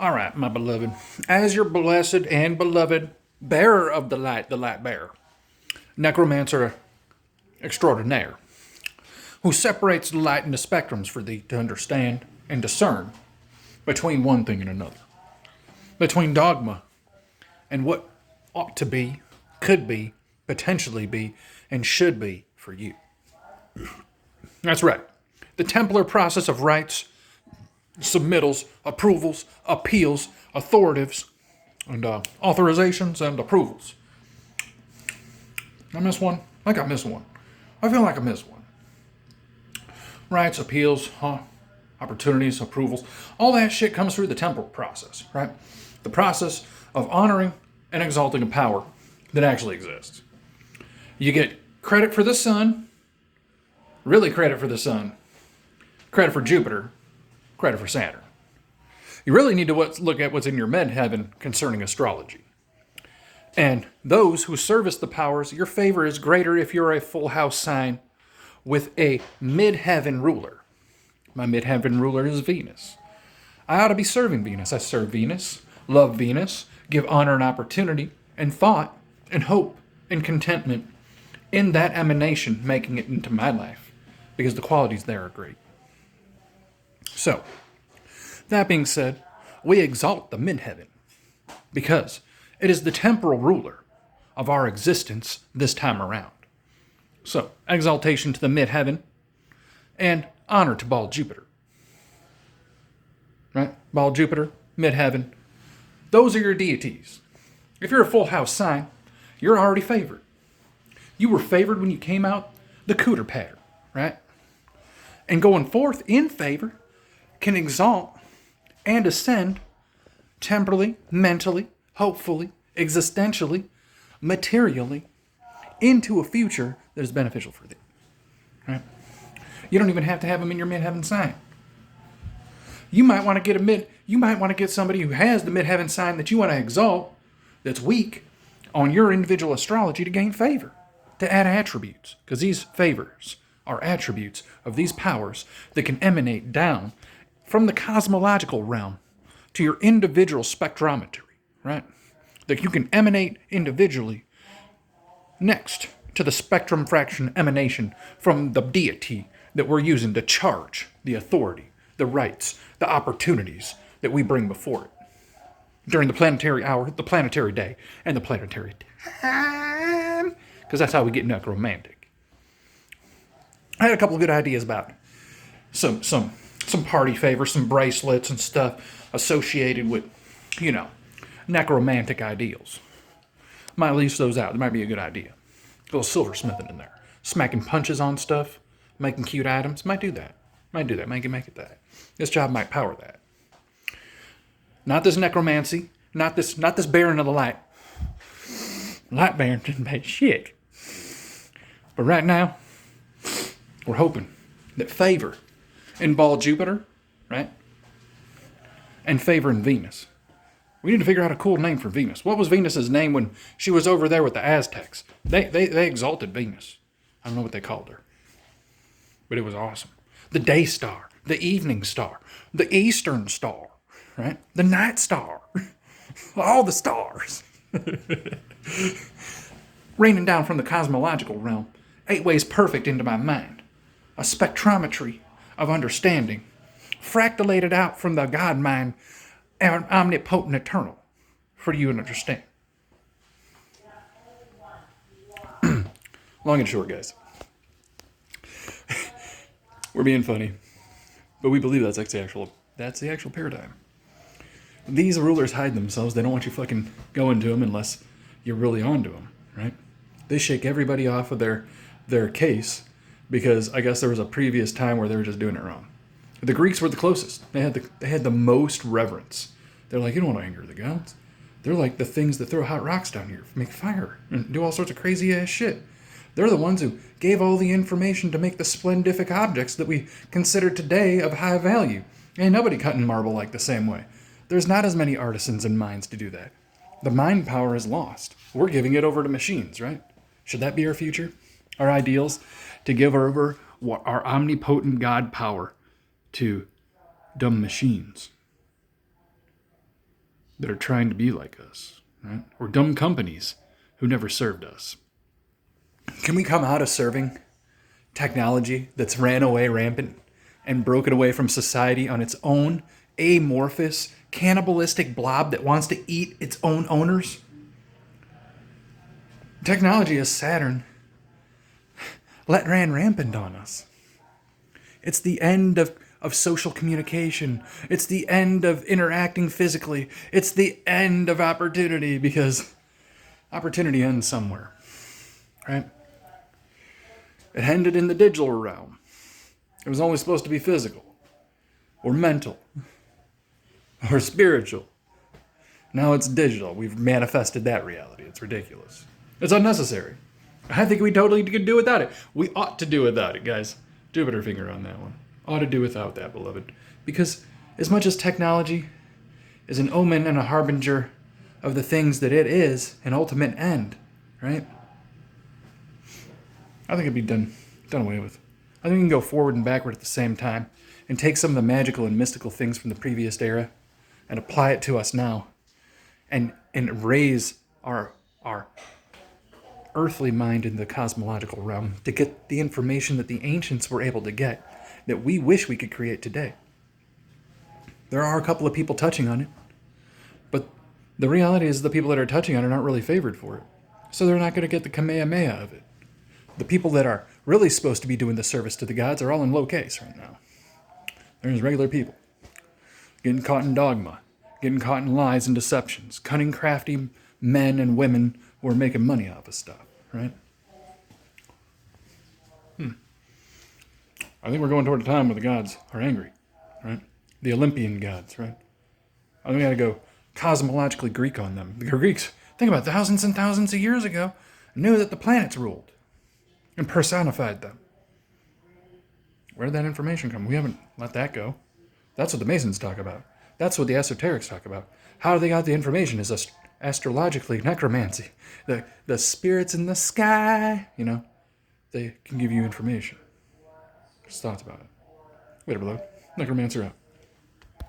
All right, my beloved, as your blessed and beloved bearer of the light bearer, necromancer extraordinaire, who separates the light into spectrums for thee to understand and discern between one thing and another, between dogma and what ought to be, could be, potentially be, and should be for you. That's right. The Templar process of rights, submittals, approvals, appeals, authoritives, and authorizations and approvals. I miss one? I think I missed one. I feel like I missed one. Rights, appeals, opportunities, approvals, all that shit comes through the temporal process, right? The process of honoring and exalting a power that actually exists. You get credit for the sun, really credit for the sun, credit for Jupiter, credit for Saturn. You really need to look at what's in your midheaven concerning astrology. And those who service the powers, your favor is greater if you're a full house sign with a midheaven ruler. My midheaven ruler is Venus. I ought to be serving Venus. I serve Venus, love Venus, give honor and opportunity and thought and hope and contentment in that emanation, making it into my life, because the qualities there are great. So, that being said, we exalt the midheaven because it is the temporal ruler of our existence this time around. So, exaltation to the midheaven and honor to Bald Jupiter. Right? Bald Jupiter, midheaven. Those are your deities. If you're a full house sign, you're already favored. You were favored when you came out the cooter pattern, right? And going forth in favor can exalt and ascend temporally, mentally, hopefully, existentially, materially, into a future that is beneficial for thee. Right? You don't even have to have them in your midheaven sign. You might want to get somebody who has the midheaven sign that you want to exalt, that's weak, on your individual astrology to gain favor, to add attributes, because these favors are attributes of these powers that can emanate down from the cosmological realm to your individual spectrometry, right? That you can emanate individually next to the spectrum fraction emanation from the deity that we're using to charge the authority, the rights, the opportunities that we bring before it during the planetary hour, the planetary day, and the planetary time, because that's how we get necromantic. I had a couple of good ideas about some party favors, some bracelets and stuff associated with, necromantic ideals. Might lease those out. It might be a good idea. A little silversmithing in there. Smacking punches on stuff, making cute items. Might do that. Make it that. This job might power that. Not this necromancy. Not this bearing of the light. Light bearing didn't pay shit. But right now, we're hoping that favor in Bald Jupiter, right? And favor in Venus. We need to figure out a cool name for Venus. What was Venus's name when she was over there with the Aztecs? They exalted Venus. I don't know what they called her. But it was awesome. The day star, the evening star, the eastern star, right? The night star. All the stars. Raining down from the cosmological realm, 8 ways perfect into my mind. A spectrometry of understanding, fractalated out from the God mind, and omnipotent eternal, for you to understand. Long and short, guys. We're being funny, but we believe that's the actual paradigm. These rulers hide themselves. They don't want you fucking going to them unless you're really onto them, right? They shake everybody off of their case because I guess there was a previous time where they were just doing it wrong. The Greeks were the closest. They had the most reverence. They're like, you don't want to anger the gods. They're like the things that throw hot rocks down here, make fire, and do all sorts of crazy ass shit. They're the ones who gave all the information to make the splendific objects that we consider today of high value. Ain't nobody cutting marble like the same way. There's not as many artisans and minds to do that. The mind power is lost. We're giving it over to machines, right? Should that be our future? Our ideals? To give over our omnipotent God power to dumb machines. that are trying to be like us, right? Or dumb companies who never served us. Can we come out of serving technology that's ran away rampant and broken away from society on its own amorphous, cannibalistic blob that wants to eat its own owners? Technology is Saturn ran rampant on us. It's the end of social communication. It's the end of interacting physically. It's the end of opportunity, because opportunity ends somewhere, right? It ended in the digital realm. It was only supposed to be physical or mental or spiritual. Now it's digital. We've manifested that reality. It's ridiculous. It's unnecessary. I think we totally could do without it. We ought to do without it, guys. Jupiter finger on that one. Ought to do without that, beloved. Because as much as technology is an omen and a harbinger of the things that it is, an ultimate end, right? I think it'd be done away with. I think we can go forward and backward at the same time and take some of the magical and mystical things from the previous era and apply it to us now and raise our earthly mind in the cosmological realm to get the information that the ancients were able to get that we wish we could create today. There are a couple of people touching on it, but the reality is the people that are touching on it aren't really favored for it. So they're not going to get the kamehameha of it. The people that are really supposed to be doing the service to the gods are all in low case right now. There's regular people getting caught in dogma, getting caught in lies and deceptions, cunning, crafty men and women who are making money off of stuff, right? I think we're going toward a time where the gods are angry, right? The Olympian gods, right? I think we got to go cosmologically Greek on them. The Greeks, think about thousands and thousands of years ago, knew that the planets ruled and personified them. Where did that information come? We haven't let that go. That's what the Masons talk about. That's what the esoterics talk about. How they got the information is astrologically necromancy. The spirits in the sky, they can give you information. Just thoughts about it. Later, below. Necromancer out.